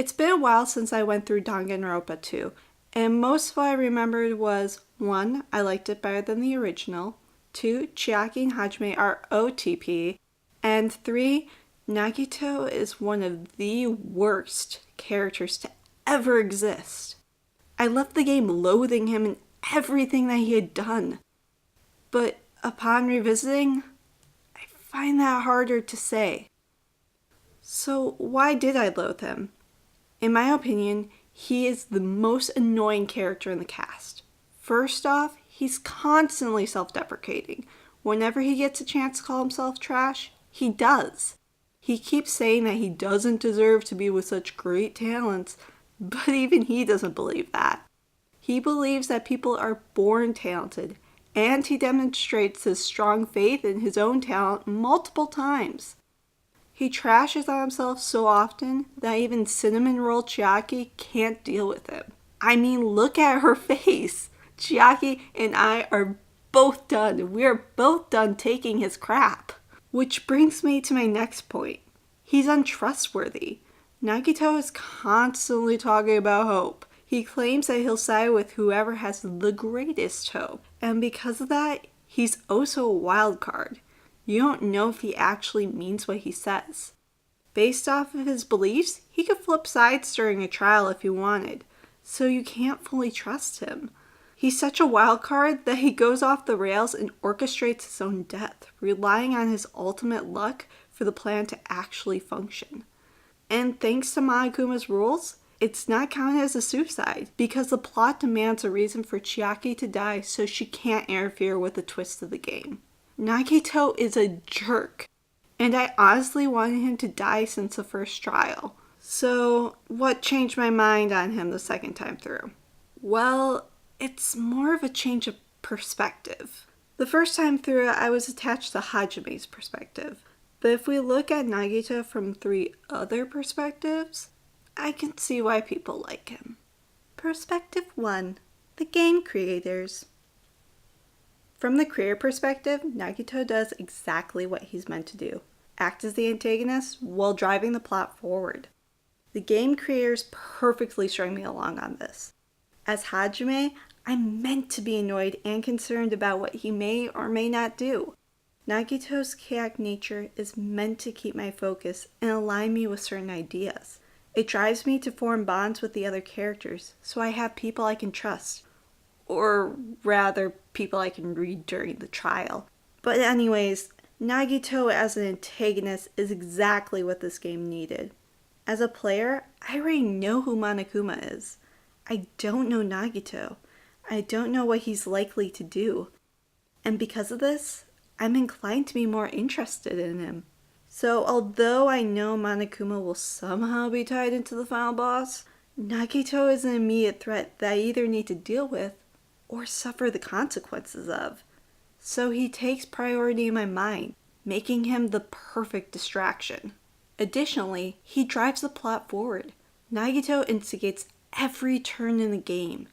It's been a while since I went through Danganronpa 2, and most of what I remembered was 1. I liked it better than the original, 2. Chiaki and Hajime are OTP, and 3. Nagito is one of the worst characters to ever exist. I left the game loathing him and everything that he had done. But upon revisiting, I find that harder to say. So why did I loathe him? In my opinion, he is the most annoying character in the cast. First off, he's constantly self-deprecating. Whenever he gets a chance to call himself trash, he does. He keeps saying that he doesn't deserve to be with such great talents, but even he doesn't believe that. He believes that people are born talented, and he demonstrates his strong faith in his own talent multiple times. He trashes on himself so often that even Cinnamon Roll Chiaki can't deal with him. I mean, look at her face. Chiaki and I are both done. We are both done taking his crap. Which brings me to my next point. He's untrustworthy. Nagito is constantly talking about hope. He claims that he'll side with whoever has the greatest hope. And because of that, he's also a wild card. You don't know if he actually means what he says. Based off of his beliefs, he could flip sides during a trial if he wanted, so you can't fully trust him. He's such a wild card that he goes off the rails and orchestrates his own death, relying on his ultimate luck for the plan to actually function. And thanks to Monokuma's rules, it's not counted as a suicide, because the plot demands a reason for Chiaki to die so she can't interfere with the twist of the game. Nagito is a jerk, and I honestly wanted him to die since the first trial. So, what changed my mind on him the second time through? Well, it's more of a change of perspective. The first time through, I was attached to Hajime's perspective, but if we look at Nagito from 3 other perspectives, I can see why people like him. Perspective 1. The game creators. From the creator perspective, Nagito does exactly what he's meant to do. Act as the antagonist while driving the plot forward. The game creators perfectly string me along on this. As Hajime, I'm meant to be annoyed and concerned about what he may or may not do. Nagito's chaotic nature is meant to keep my focus and align me with certain ideas. It drives me to form bonds with the other characters, so I have people I can trust. Or rather, people I can read during the trial. But anyways, Nagito as an antagonist is exactly what this game needed. As a player, I already know who Monokuma is. I don't know Nagito. I don't know what he's likely to do. And because of this, I'm inclined to be more interested in him. So although I know Monokuma will somehow be tied into the final boss, Nagito is an immediate threat that I either need to deal with or suffer the consequences of. So he takes priority in my mind, making him the perfect distraction. Additionally, he drives the plot forward. Nagito instigates every turn in the game.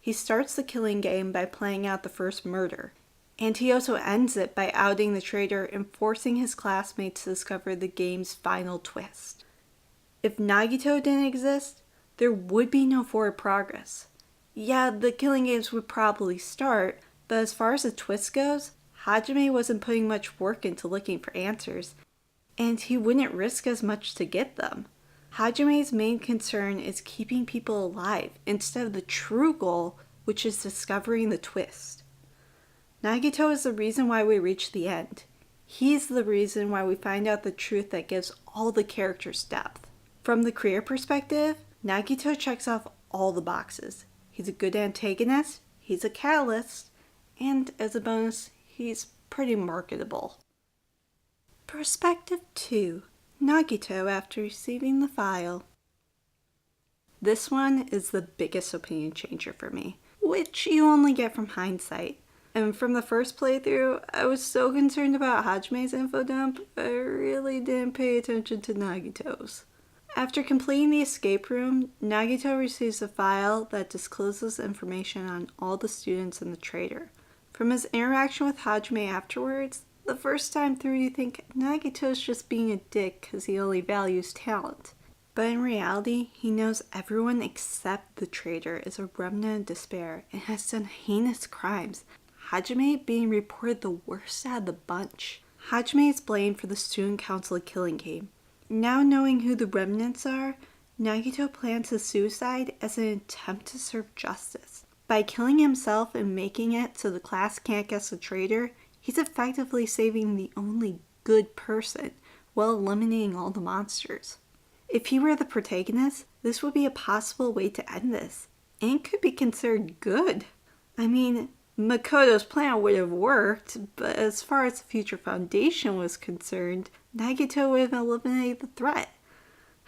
He starts the killing game by playing out the first murder, and he also ends it by outing the traitor and forcing his classmates to discover the game's final twist. If Nagito didn't exist, there would be no forward progress. Yeah, the killing games would probably start, but as far as the twist goes, Hajime wasn't putting much work into looking for answers, and he wouldn't risk as much to get them. Hajime's main concern is keeping people alive instead of the true goal, which is discovering the twist. Nagito is the reason why we reach the end. He's the reason why we find out the truth that gives all the characters depth. From the creator perspective, Nagito checks off all the boxes. He's a good antagonist, he's a catalyst, and as a bonus, he's pretty marketable. Perspective 2. Nagito after receiving the file. This one is the biggest opinion changer for me, which you only get from hindsight. And from the first playthrough, I was so concerned about Hajime's info dump, I really didn't pay attention to Nagito's. After completing the escape room, Nagito receives a file that discloses information on all the students and the traitor. From his interaction with Hajime afterwards, the first time through you think Nagito's just being a dick because he only values talent. But in reality, he knows everyone except the traitor is a remnant of despair and has done heinous crimes, Hajime being reported the worst out of the bunch. Hajime is blamed for the student council killing game. Now knowing who the remnants are, Nagito plans his suicide as an attempt to serve justice. By killing himself and making it so the class can't guess the traitor, he's effectively saving the only good person while eliminating all the monsters. If he were the protagonist, this would be a possible way to end this, and could be considered good. I mean, Makoto's plan would have worked, but as far as the future foundation was concerned, Nagito would have eliminated the threat.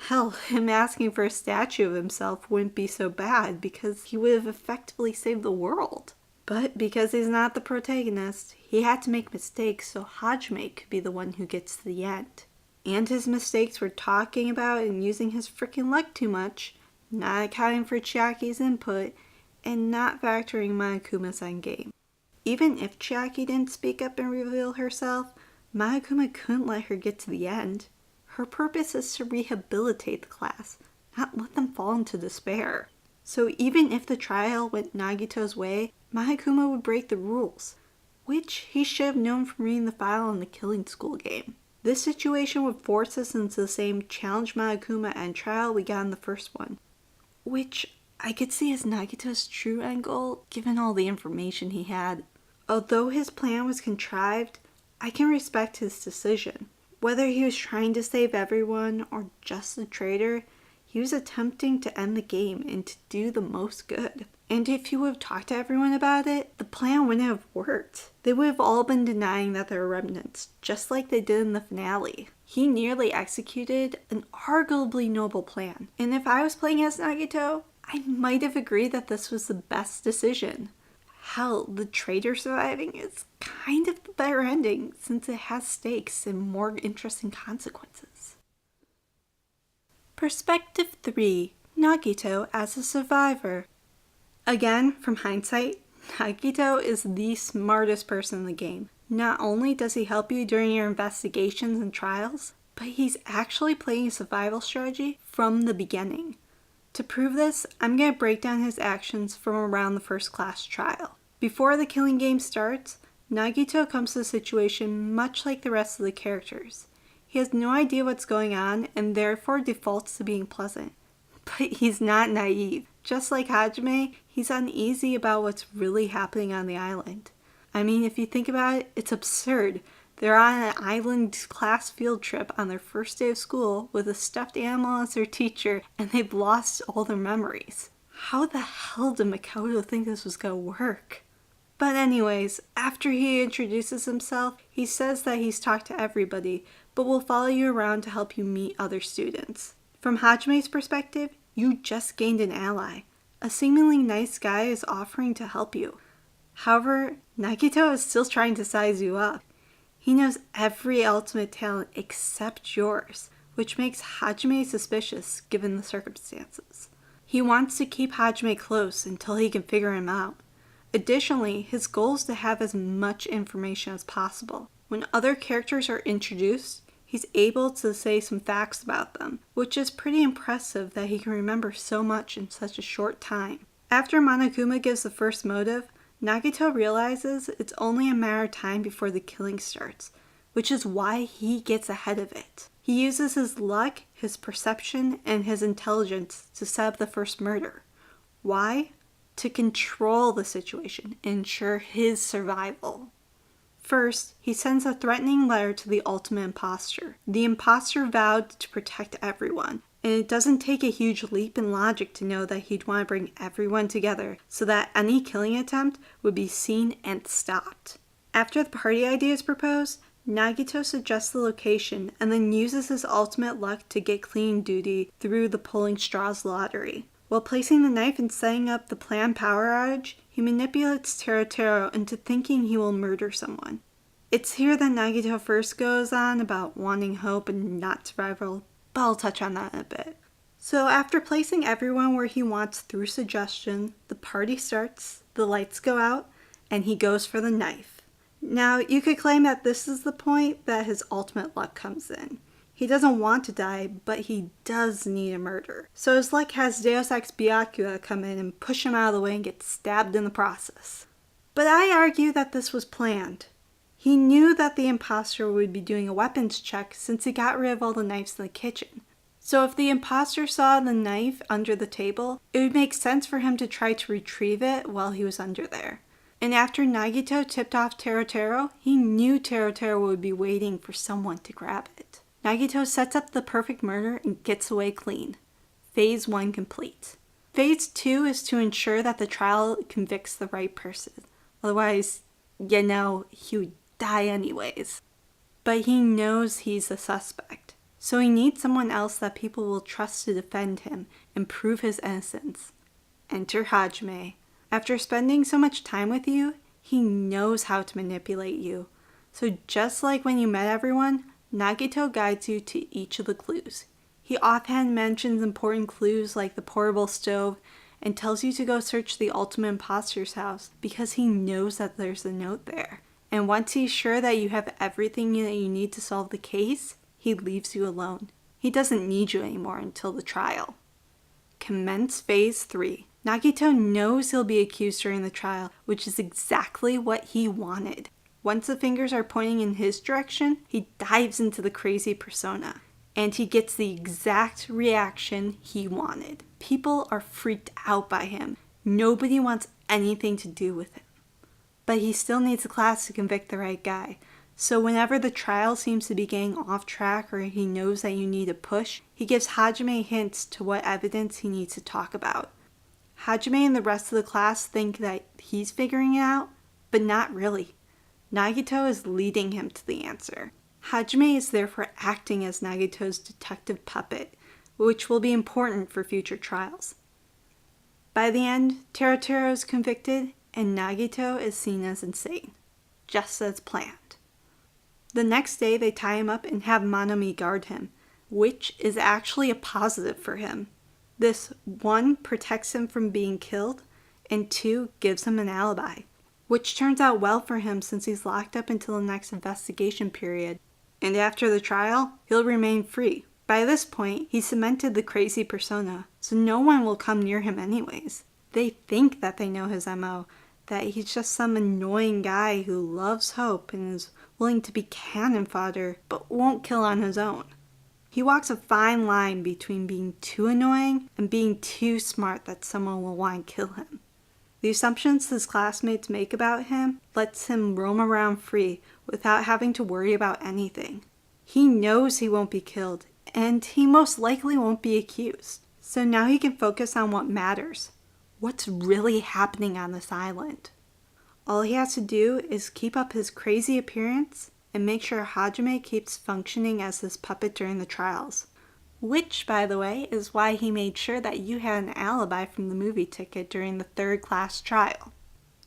Hell, him asking for a statue of himself wouldn't be so bad because he would have effectively saved the world. But because he's not the protagonist, he had to make mistakes so Hajime could be the one who gets to the end. And his mistakes were talking about and using his freaking luck too much, not accounting for Chiaki's input, and not factoring Monokuma's endgame. Even if Chiaki didn't speak up and reveal herself, Monokuma couldn't let her get to the end. Her purpose is to rehabilitate the class, not let them fall into despair. So even if the trial went Nagito's way, Monokuma would break the rules, which he should have known from reading the file in the Killing School game. This situation would force us into the same challenge Monokuma end trial we got in the first one, which I could see as Nagito's true end goal given all the information he had. Although his plan was contrived, I can respect his decision. Whether he was trying to save everyone or just the traitor, he was attempting to end the game and to do the most good. And if he would have talked to everyone about it, the plan wouldn't have worked. They would have all been denying that they're remnants, just like they did in the finale. He nearly executed an arguably noble plan. And if I was playing as Nagito, I might have agreed that this was the best decision. Hell, the traitor surviving is kind of the better ending since it has stakes and more interesting consequences. Perspective 3. Nagito as a survivor. Again, from hindsight, Nagito is the smartest person in the game. Not only does he help you during your investigations and trials, but he's actually playing a survival strategy from the beginning. To prove this, I'm going to break down his actions from around the first class trial. Before the killing game starts, Nagito comes to the situation much like the rest of the characters. He has no idea what's going on and therefore defaults to being pleasant. But he's not naive. Just like Hajime, he's uneasy about what's really happening on the island. I mean, if you think about it, it's absurd. They're on an island class field trip on their first day of school with a stuffed animal as their teacher, and they've lost all their memories. How the hell did Makoto think this was going to work? But anyways, after he introduces himself, he says that he's talked to everybody, but will follow you around to help you meet other students. From Hajime's perspective, you just gained an ally. A seemingly nice guy is offering to help you. However, Nagito is still trying to size you up. He knows every ultimate talent except yours, which makes Hajime suspicious given the circumstances. He wants to keep Hajime close until he can figure him out. Additionally, his goal is to have as much information as possible. When other characters are introduced, he's able to say some facts about them, which is pretty impressive that he can remember so much in such a short time. After Monokuma gives the first motive, Nagito realizes it's only a matter of time before the killing starts, which is why he gets ahead of it. He uses his luck, his perception, and his intelligence to set up the first murder. Why? To control the situation and ensure his survival. First, he sends a threatening letter to the ultimate imposter. The imposter vowed to protect everyone, and it doesn't take a huge leap in logic to know that he'd want to bring everyone together so that any killing attempt would be seen and stopped. After the party idea is proposed, Nagito suggests the location and then uses his ultimate luck to get cleaning duty through the pulling straws lottery. While placing the knife and setting up the planned power outage, he manipulates Tero into thinking he will murder someone. It's here that Nagito first goes on about wanting hope and not survival, but I'll touch on that in a bit. So after placing everyone where he wants through suggestion, the party starts, the lights go out, and he goes for the knife. Now, you could claim that this is the point that his ultimate luck comes in. He He doesn't want to die, but he does need a murder. So his luck has Deus Ex Byakuya come in and push him out of the way and get stabbed in the process. But I argue that this was planned. He knew that the imposter would be doing a weapons check since he got rid of all the knives in the kitchen. So if the imposter saw the knife under the table, it would make sense for him to try to retrieve it while he was under there. And after Nagito tipped off Terotero, he knew Terotero would be waiting for someone to grab it. Nagito sets up the perfect murder and gets away clean. Phase 1 complete. Phase 2 is to ensure that the trial convicts the right person. Otherwise, he would die anyways. But he knows he's a suspect. So he needs someone else that people will trust to defend him and prove his innocence. Enter Hajime. After spending so much time with you, he knows how to manipulate you. So just like when you met everyone, Nagito guides you to each of the clues. He offhand mentions important clues like the portable stove and tells you to go search the ultimate imposter's house because he knows that there's a note there. And once he's sure that you have everything that you need to solve the case, he leaves you alone. He doesn't need you anymore until the trial. Commence Phase 3. Nagito knows he'll be accused during the trial, which is exactly what he wanted. Once the fingers are pointing in his direction, he dives into the crazy persona. And he gets the exact reaction he wanted. People are freaked out by him. Nobody wants anything to do with him. But he still needs a class to convict the right guy. So whenever the trial seems to be getting off track or he knows that you need a push, he gives Hajime hints to what evidence he needs to talk about. Hajime and the rest of the class think that he's figuring it out, but not really. Nagito is leading him to the answer. Hajime is therefore acting as Nagito's detective puppet, which will be important for future trials. By the end, Terotero is convicted and Nagito is seen as insane, just as planned. The next day they tie him up and have Manami guard him, which is actually a positive for him. This 1 protects him from being killed, and 2 gives him an alibi, which turns out well for him since he's locked up until the next investigation period. And after the trial, he'll remain free. By this point, he's cemented the crazy persona, so no one will come near him anyways. They think that they know his MO, that he's just some annoying guy who loves hope and is willing to be cannon fodder, but won't kill on his own. He walks a fine line between being too annoying and being too smart that someone will want to kill him. The assumptions his classmates make about him lets him roam around free without having to worry about anything. He knows he won't be killed, and he most likely won't be accused. So now he can focus on what matters. What's really happening on this island? All he has to do is keep up his crazy appearance and make sure Hajime keeps functioning as his puppet during the trials. Which, by the way, is why he made sure that you had an alibi from the movie ticket during the 3rd class trial.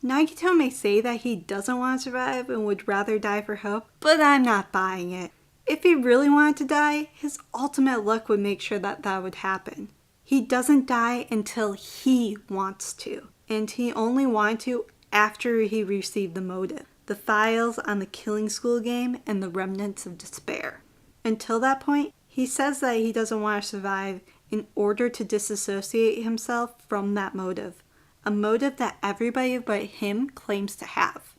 Nagito may say that he doesn't want to survive and would rather die for hope, but I'm not buying it. If he really wanted to die, his ultimate luck would make sure that that would happen. He doesn't die until he wants to, and he only wanted to after he received the motive, the files on the Killing School game and the remnants of despair. Until that point, he says that he doesn't want to survive in order to disassociate himself from that motive, a motive that everybody but him claims to have.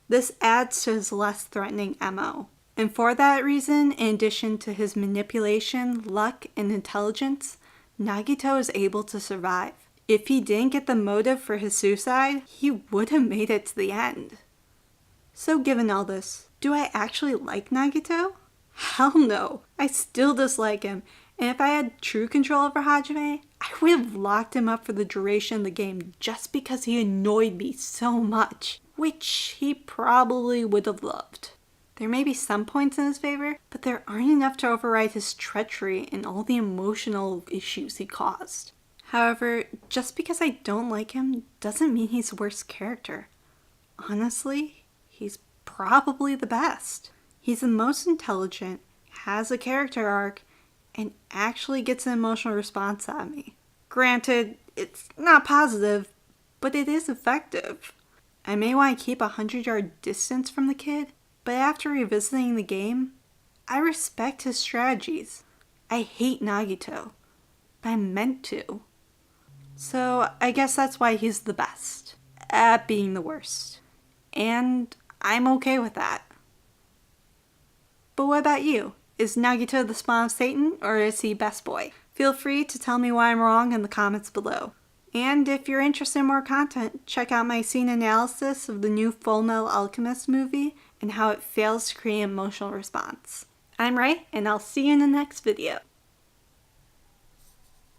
This adds to his less threatening MO. And for that reason, in addition to his manipulation, luck, and intelligence, Nagito is able to survive. If he didn't get the motive for his suicide, he would have made it to the end. So given all this, do I actually like Nagito? Hell no. I still dislike him, and if I had true control over Hajime, I would have locked him up for the duration of the game just because he annoyed me so much, which he probably would have loved. There may be some points in his favor, but there aren't enough to override his treachery and all the emotional issues he caused. However, just because I don't like him doesn't mean he's the worst character. Honestly, he's probably the best. He's the most intelligent, has a character arc, and actually gets an emotional response out of me. Granted, it's not positive, but it is effective. I may want to keep a 100-yard distance from the kid, but after revisiting the game, I respect his strategies. I hate Nagito, but I'm meant to. So I guess that's why he's the best at being the worst. And I'm okay with that. But what about you? Is Nagito the spawn of Satan, or is he best boy? Feel free to tell me why I'm wrong in the comments below. And if you're interested in more content, check out my scene analysis of the new Fullmetal Alchemist movie and how it fails to create an emotional response. I'm Ray, and I'll see you in the next video.